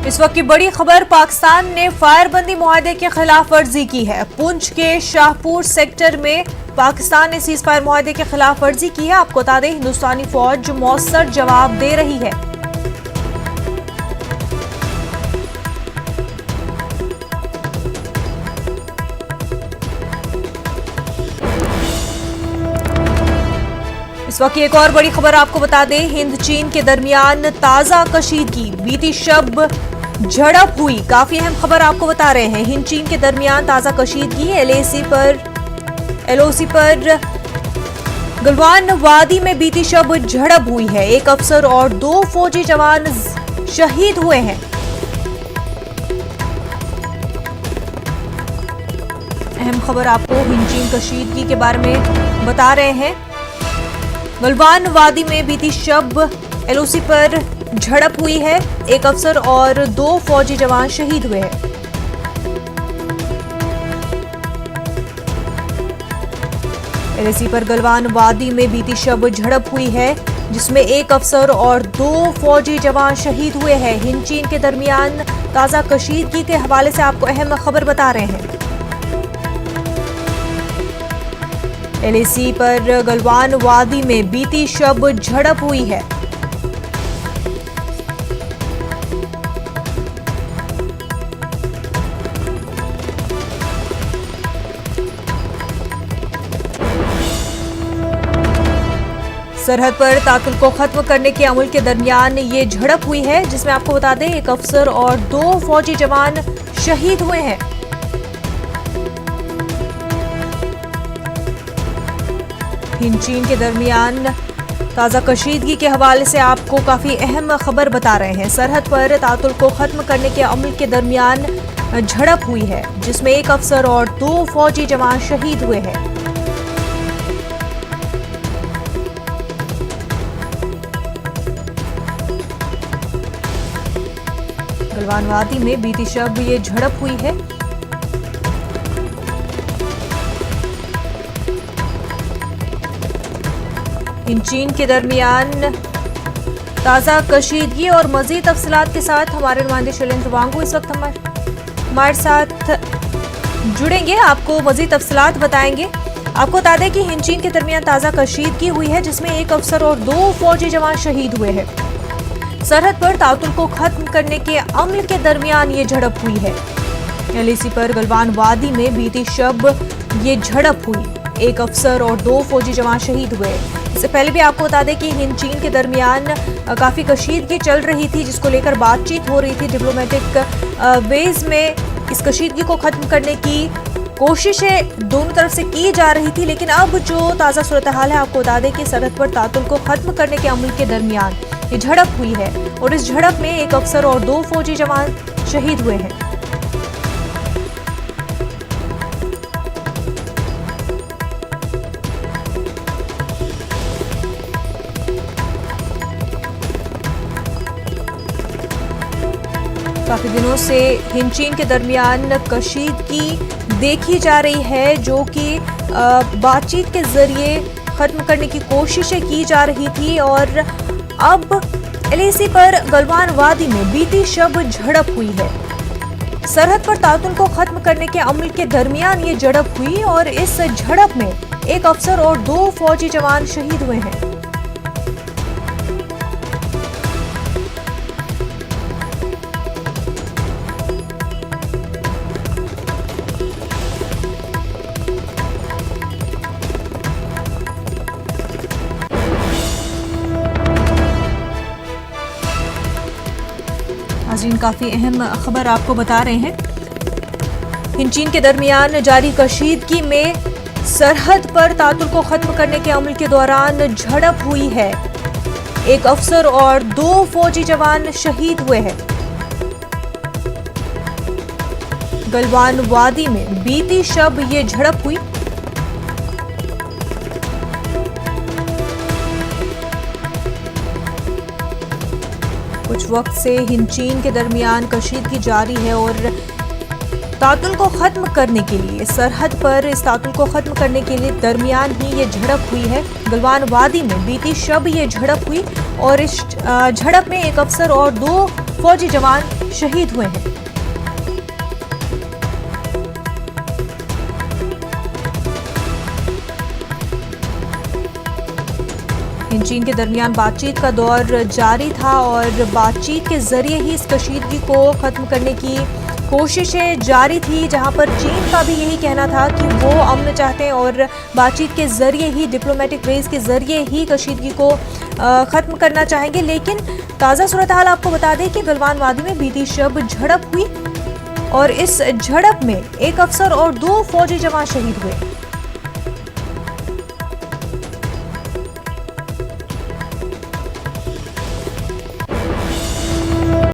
इस वक्त की बड़ी खबर, पाकिस्तान ने फायरबंदी मुआहदे की खिलाफ वर्जी की है। पुंछ के शाहपुर सेक्टर में पाकिस्तान ने सीज फायर मुआहदे की खिलाफ वर्जी की है। आपको बता दें, हिंदुस्तानी फौज मौसर जवाब दे रही है। इस वक्त एक और बड़ी खबर आपको बता दें, हिंद चीन के दरमियान ताजा कशीदगी, बीती शब झड़प हुई। काफी अहम खबर आपको बता रहे हैं। हिंद चीन के दरमियान ताजा कशीदगी, एलओसी पर गलवान वादी में बीती शब झड़प हुई है। एक अफसर और 2 फौजी जवान शहीद हुए हैं। अहम खबर आपको हिंद चीन कशीदगी के बारे में बता रहे हैं। गलवान वादी में बीती शब एलओसी पर झड़प हुई है। एक अफसर और 2 फौजी जवान शहीद हुए हैं। एलओसी पर गलवान वादी में बीती शब झड़प हुई है, जिसमें एक अफसर और 2 फौजी जवान शहीद हुए हैं। हिंद चीन के दरमियान ताजा कशीदगी के हवाले से आपको अहम खबर बता रहे हैं। एलएसी पर गलवान वादी में बीती शब झड़प हुई है। सरहद पर ताकुल को खत्म करने के अमल के दरमियान ये झड़प हुई है, जिसमें आपको बता दें एक अफसर और 2 फौजी जवान शहीद हुए हैं। हिंद चीन के दरमियान ताजा कशीदगी के हवाले से आपको काफी अहम खबर बता रहे हैं। सरहद पर ताकुल को खत्म करने के अमल के दरमियान झड़प हुई है, जिसमें एक अफसर और 2 फौजी जवान शहीद हुए हैं। गलवान वादी में बीती शब ये झड़प हुई है। हिंद चीन के दरमियान ताजा कशीदगी और मजीद तफसीलात के साथ हमारे नुमाइंदे शैलेंद्र वांगू इस वक्त हमारे साथ जुड़ेंगे, आपको मजीद तफसीलात बताएंगे। आपको बता दें कि हिंद चीन के दरमियान ताजा कशीदगी हुई है, जिसमें एक अफसर और 2 फौजी जवान शहीद हुए हैं। सरहद पर ताकुल को खत्म करने के अमल के दरमियान ये झड़प हुई है। एलएसी पर गलवान वादी में बीती शब ये झड़प हुई। एक अफसर और 2 फौजी जवान शहीद हुए। इससे पहले भी आपको बता दें कि हिंद चीन के दरमियान काफी कशीदगी चल रही थी, जिसको लेकर बातचीत हो रही थी। डिप्लोमेटिक वेज में इस कशीदगी को खत्म करने की कोशिशें दोनों तरफ से की जा रही थी, लेकिन अब जो ताजा सूरत हाल है, आपको बता दें कि सरहद पर ताकुल को खत्म करने के अमल के दरमियान ये झड़प हुई है और इस झड़प में एक अफसर और 2 फौजी जवान शहीद हुए हैं। काफी दिनों से हिंद चीन के दरमियान कशीदगी देखी जा रही है, जो कि बातचीत के जरिए खत्म करने की कोशिशें की जा रही थी और अब एलएसी पर गलवान वादी में बीती शब झड़प हुई है। सरहद पर ताकुल को खत्म करने के अमल के दरमियान ये झड़प हुई और इस झड़प में एक अफसर और 2 फौजी जवान शहीद हुए हैं। नाज़रीन, काफी अहम खबर आपको बता रहे हैं। हिंद चीन के दरमियान जारी कशीदगी में सरहद पर ताकुल को खत्म करने के अमल के दौरान झड़प हुई है। एक अफसर और 2 फौजी जवान शहीद हुए हैं। गलवान वादी में बीती शब ये झड़प हुई। कुछ वक्त से हिंद चीन के दरमियान कशीदगी जारी है और ताकुल को खत्म करने के लिए, सरहद पर इस ताकुल को खत्म करने के लिए दरमियान ही ये झड़प हुई है। गलवान वादी में बीती शब ये झड़प हुई और इस झड़प में एक अफसर और 2 फौजी जवान शहीद हुए हैं। चीन के दरमियान बातचीत का दौर जारी था और बातचीत के जरिए ही इस कशीदगी को खत्म करने की कोशिशें जारी थी, जहां पर चीन का भी यही कहना था कि वो अमन चाहते हैं और बातचीत के जरिए ही, डिप्लोमेटिक वेज के जरिए ही कशीदगी को खत्म करना चाहेंगे। लेकिन ताज़ा सूरत हाल आपको बता दें कि गलवान वादी में बीती शब झड़प हुई और इस झड़प में एक अफसर और 2 फौजी जवान शहीद हुए।